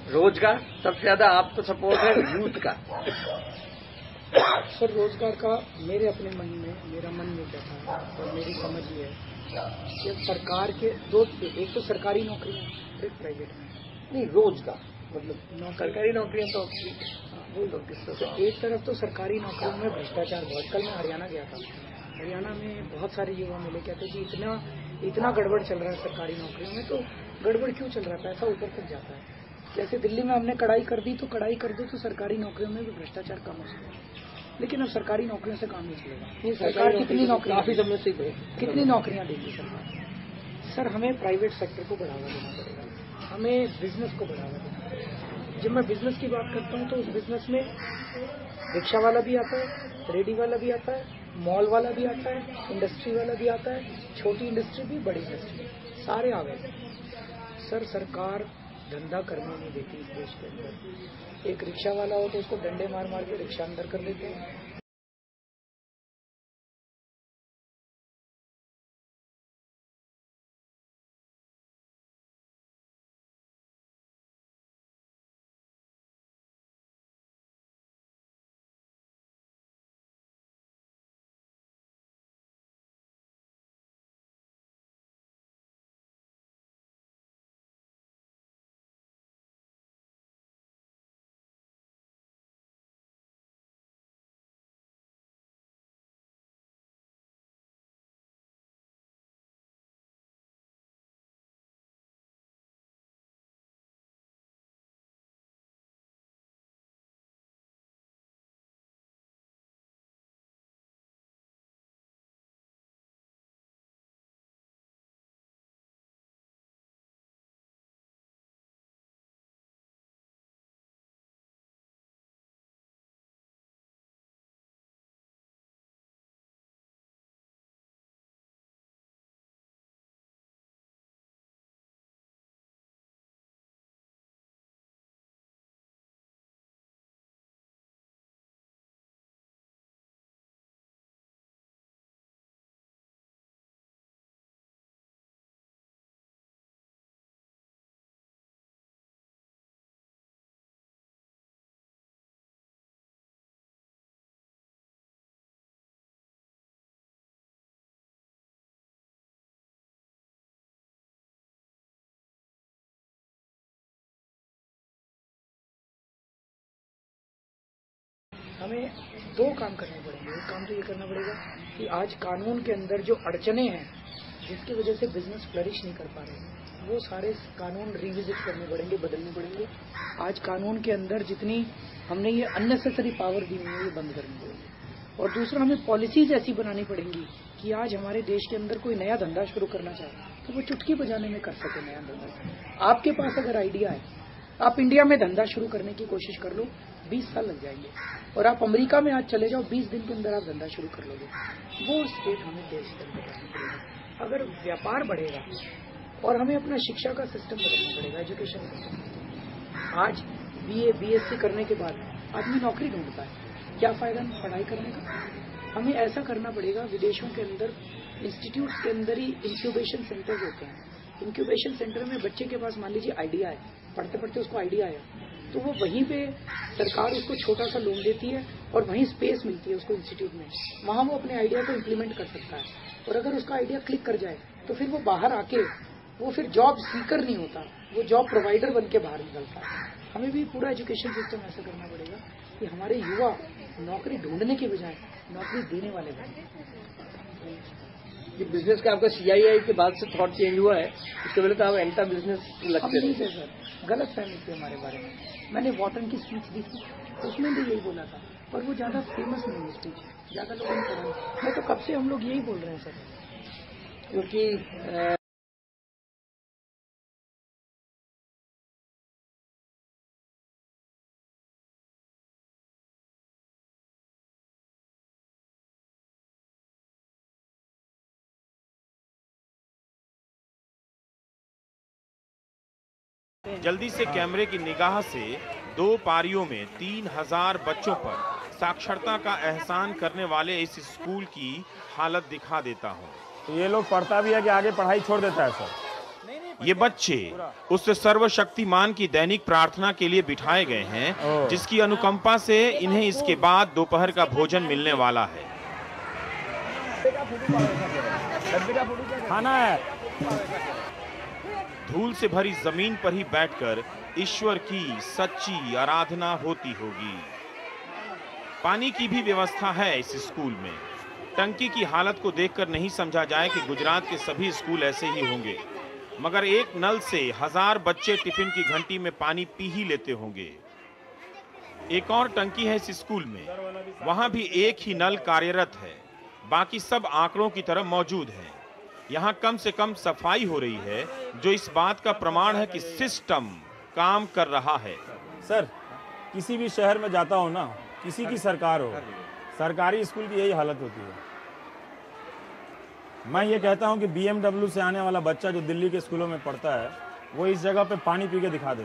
रोजगार सबसे ज्यादा आपको सपोर्ट है यूथ का। सर रोजगार का मेरे अपने मन में, मेरा मन में बैठा है और मेरी समझ ये है कि सरकार के दो, एक तो सरकारी नौकरियां, एक प्राइवेट में। नहीं, रोजगार मतलब सरकारी नौकरियां तो वो लोग तो एक तरफ तो सरकारी नौकरियों में भ्रष्टाचार बहुत। कल मैं हरियाणा गया था, हरियाणा में बहुत सारे युवा मिले, कहते कि इतना गड़बड़ चल रहा है सरकारी नौकरियों में। तो गड़बड़ क्यों चल रहा है? पैसा ऊपर तक जाता है। जैसे दिल्ली में हमने कड़ाई कर दी, तो कड़ाई कर दो तो सरकारी नौकरियों में भी भ्रष्टाचार कम हो सकता है। लेकिन अब सरकारी नौकरियों से काम नहीं चलेगा। सरकार कितनी नौकरियां, काफी समय से कितनी नौकरियां देगी सरकार? सर हमें प्राइवेट सेक्टर को बढ़ावा देना पड़ेगा, हमें बिजनेस को बढ़ावा देना पड़ेगा। जब मैं बिजनेस की बात करता हूँ तो उस बिजनेस में रिक्शा वाला भी आता है, रेडी वाला भी आता है, मॉल वाला भी आता है, इंडस्ट्री वाला भी आता है, छोटी इंडस्ट्री भी, बड़ी इंडस्ट्री, सारे आ गए। सर सरकार धंधा करने नहीं देती इस देश के अंदर। एक रिक्शा वाला हो तो उसको डंडे मार मार के रिक्शा अंदर कर देते हैं। हमें दो काम करने पड़ेंगे। एक काम तो ये करना पड़ेगा कि आज कानून के अंदर जो अड़चने हैं जिसकी वजह से बिजनेस फ्लरिश नहीं कर पा रहे, वो सारे कानून रिविजिट करने पड़ेंगे, बदलने पड़ेंगे। आज कानून के अंदर जितनी हमने ये अननेसेसरी पावर दी हुई है ये बंद करनी पड़ेगी। और दूसरा हमें पॉलिसीज ऐसी बनानी पड़ेंगी कि आज हमारे देश के अंदर कोई नया धंधा शुरू करना चाहे तो वो चुटकी बजाने में कर सके नया धंधा। आपके पास अगर आइडिया है, आप इंडिया में धंधा शुरू करने की कोशिश कर लो, 20 साल लग जाएंगे। और आप अमेरिका में आज चले जाओ, 20 दिन के अंदर आप धंधा शुरू कर लोगे। वो स्टेट हमें देश के अंदर करनी पड़ेगी। अगर व्यापार बढ़ेगा और हमें अपना शिक्षा का सिस्टम बदलना पड़ेगा, एजुकेशन सिस्टम। आज BA BSc करने के बाद आदमी नौकरी ढूंढता है, क्या फायदा पढ़ाई करने का? हमें ऐसा करना पड़ेगा, विदेशों के अंदर इंस्टीट्यूट के अंदर ही इंक्यूबेशन सेंटर्स होते हैं। इंक्यूबेशन सेंटर में बच्चे के पास मान लीजिए आइडिया है, पढ़ते पढ़ते उसको आइडिया आया, तो वो वहीं पे सरकार उसको छोटा सा लोन देती है और वहीं स्पेस मिलती है उसको इंस्टीट्यूट में, वहां वो अपने आइडिया को इम्प्लीमेंट कर सकता है। और अगर उसका आइडिया क्लिक कर जाए तो फिर वो बाहर आके वो फिर जॉब सीकर नहीं होता, वो जॉब प्रोवाइडर बन के बाहर निकलता है। हमें भी पूरा एजुकेशन सिस्टम ऐसा करना पड़ेगा कि हमारे युवा नौकरी ढूंढने के बजाय नौकरी देने वाले बने। ये बिजनेस का आपका CII के बाद से थॉट चेंज हुआ है, इसके पहले तो आप एंटा बिजनेस लगते थे सर। गलत फहमी थी हमारे बारे में। मैंने वॉटन की स्पीच दी थी, उसमें भी यही बोला था, पर वो ज्यादा फेमस नहीं है स्पीच, ज्यादा लोगों ने पढ़ा। मैं तो कब से हम लोग यही बोल रहे हैं सर, क्योंकि जल्दी से कैमरे की निगाह से 2 पारियों में 3000 बच्चों पर साक्षरता का एहसान करने वाले इस स्कूल की हालत दिखा देता हूँ। तो ये लोग पढ़ता भी है कि आगे पढ़ाई छोड़ देता है सर? नहीं ये बच्चे उस सर्वशक्तिमान की दैनिक प्रार्थना के लिए बिठाए गए हैं, जिसकी अनुकंपा से इन्हें इसके बाद दोपहर का भोजन मिलने वाला है। खाना है। धूल से भरी जमीन पर ही बैठकर ईश्वर की सच्ची आराधना होती होगी। पानी की भी व्यवस्था है इस स्कूल में। टंकी की हालत को देखकर नहीं समझा जाए कि गुजरात के सभी स्कूल ऐसे ही होंगे, मगर एक नल से 1000 बच्चे टिफिन की घंटी में पानी पी ही लेते होंगे। एक और टंकी है इस स्कूल में, वहां भी एक ही नल कार्यरत है, बाकी सब आंकड़ों की तरह मौजूद है। यहाँ कम से कम सफाई हो रही है, जो इस बात का प्रमाण है कि सिस्टम काम कर रहा है। सर, किसी भी शहर में जाता हो ना, किसी की सरकार हो, सरकारी स्कूल की यही हालत होती है। मैं ये कहता हूँ कि BMW से आने वाला बच्चा जो दिल्ली के स्कूलों में पढ़ता है, वो इस जगह पे पानी पी के दिखा दे,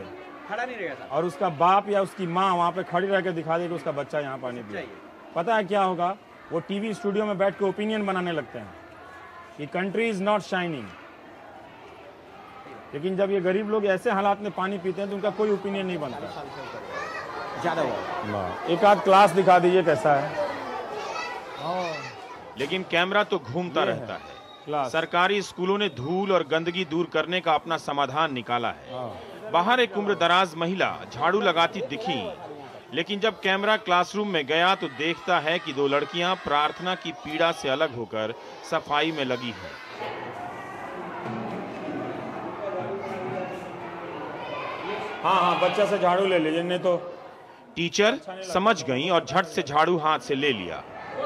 खड़ा नहीं रहेगा, और उसका बाप या उसकी माँ वहाँ पे खड़ी रह के दिखा दे कि उसका बच्चा यहाँ पानी पिए। पता है क्या होगा? वो टीवी स्टूडियो में बैठ के ओपिनियन बनाने लगते हैं कि कंट्री इज नॉट शाइनिंग। लेकिन जब ये गरीब लोग ऐसे हालात में पानी पीते हैं तो उनका कोई ओपिनियन नहीं बनता। ज्यादा हुआ। एक आध क्लास दिखा दीजिए कैसा है। लेकिन कैमरा तो घूमता रहता है। सरकारी स्कूलों ने धूल और गंदगी दूर करने का अपना समाधान निकाला है। बाहर एक उम्रदराज महिला झाड़ू लगाती दिखी, लेकिन जब कैमरा क्लासरूम में गया तो देखता है कि 2 लड़कियां प्रार्थना की पीड़ा से अलग होकर सफाई में लगी हैं। हाँ, बच्चा से झाड़ू ले लीजिए, नहीं तो। टीचर समझ गई और झट से झाड़ू हाथ से ले लिया।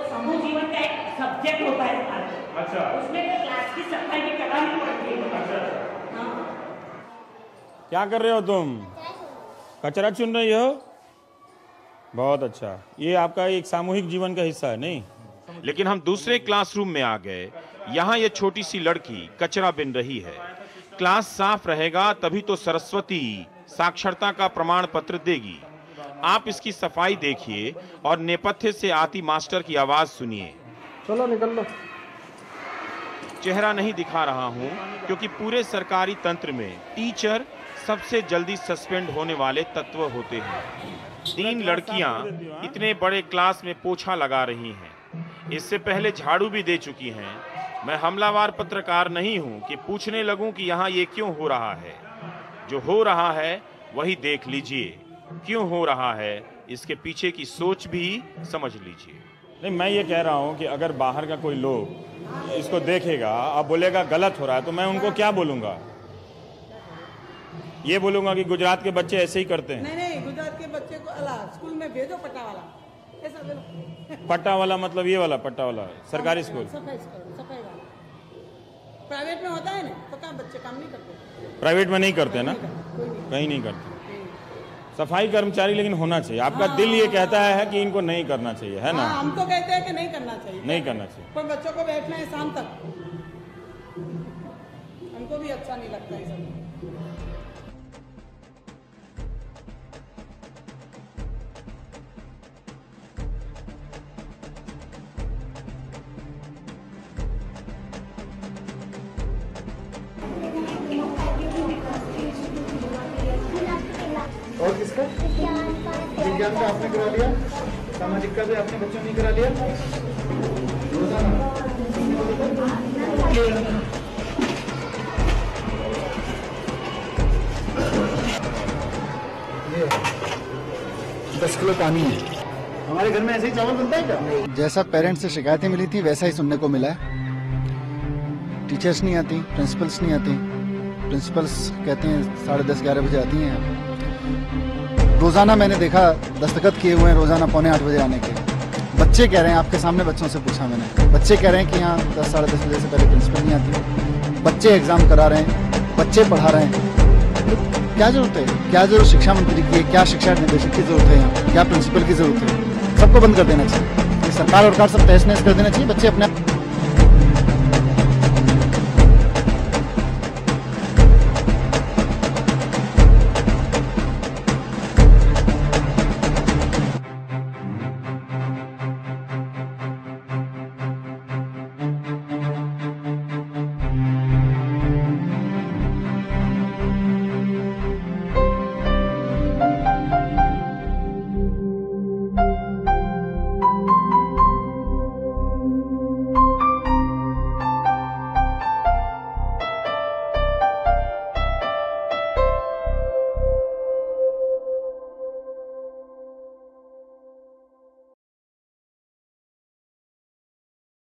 समूह जीवन का एक सब्जेक्ट होता है। अच्छा। उसमें क्लास की सफाई भी करानी पड़ती है। अच्छा। हाँ। क्या कर रहे हो तुम? कचरा चुन रही हो? बहुत अच्छा। ये आपका एक सामूहिक जीवन का हिस्सा है, नहीं? लेकिन हम दूसरे क्लासरूम में आ गए। यहाँ ये छोटी सी लड़की कचरा बिन रही है। क्लास साफ रहेगा तभी तो सरस्वती साक्षरता का प्रमाण पत्र देगी। आप इसकी सफाई देखिए और नेपथ्य से आती मास्टर की आवाज सुनिए। चलो निकल लो। चेहरा नहीं दिखा रहा हूं क्योंकि पूरे सरकारी तंत्र में टीचर सबसे जल्दी सस्पेंड होने वाले तत्व होते हैं। 3 लड़कियां इतने बड़े क्लास में पोछा लगा रही हैं। इससे पहले झाड़ू भी दे चुकी हैं। मैं हमलावर पत्रकार नहीं हूं कि पूछने लगूं कि यहाँ ये क्यों हो रहा है। जो हो रहा है वही देख लीजिए। क्यों हो रहा है इसके पीछे की सोच भी समझ लीजिए। नहीं, मैं ये कह रहा हूँ कि अगर बाहर का कोई लोग इसको देखेगा और बोलेगा गलत हो रहा है, तो मैं उनको क्या बोलूँगा? ये बोलूँगा कि गुजरात के बच्चे ऐसे ही करते हैं। नहीं, गुजरात के बच्चे को अलग स्कूल में भेजो, पट्टा वाला ऐसा बोलो। पट्टा वाला मतलब ये वाला पट्टा वाला सरकारी स्कूल? सफाई वाला प्राइवेट में होता है ना, तो क्या बच्चे काम नहीं करते? प्राइवेट में नहीं करते ना, कहीं नहीं करते। सफाई कर्मचारी लेकिन होना चाहिए। आपका दिल ये कहता है कि इनको नहीं करना चाहिए, है ना? हम तो कहते हैं कि नहीं करना चाहिए, नहीं करना चाहिए। पर बच्चों को बैठना है शाम तक, हमको भी अच्छा नहीं लगता है सब। और किसका? विज्ञान का आपने करा लिया, सामाजिक का भी आपने बच्चों ने करा लिया। ये 10 किलो पानी है। हमारे घर में ऐसे ही चावल बनता है क्या? जैसा पेरेंट्स से शिकायतें मिली थी वैसा ही सुनने को मिला है। टीचर्स नहीं आती, प्रिंसिपल्स नहीं आती। प्रिंसिपल्स कहते हैं 10:30-11 बजे आती हैं। रोजाना मैंने देखा दस्तखत किए हुए हैं रोजाना 7:45 बजे आने के। बच्चे कह रहे हैं, आपके सामने बच्चों से पूछा मैंने, बच्चे कह रहे हैं कि यहाँ 10-10:30 बजे से पहले प्रिंसिपल नहीं आती। बच्चे एग्जाम करा रहे हैं, बच्चे पढ़ा रहे हैं। तो क्या जरूरत है? क्या जरूरत शिक्षा मंत्री की है? क्या शिक्षा निदेशक की जरूरत है? यहाँ क्या प्रिंसिपल की जरूरत है? सबको बंद कर देना चाहिए। सरकार और सब तहस नहस कर देना चाहिए। बच्चे अपने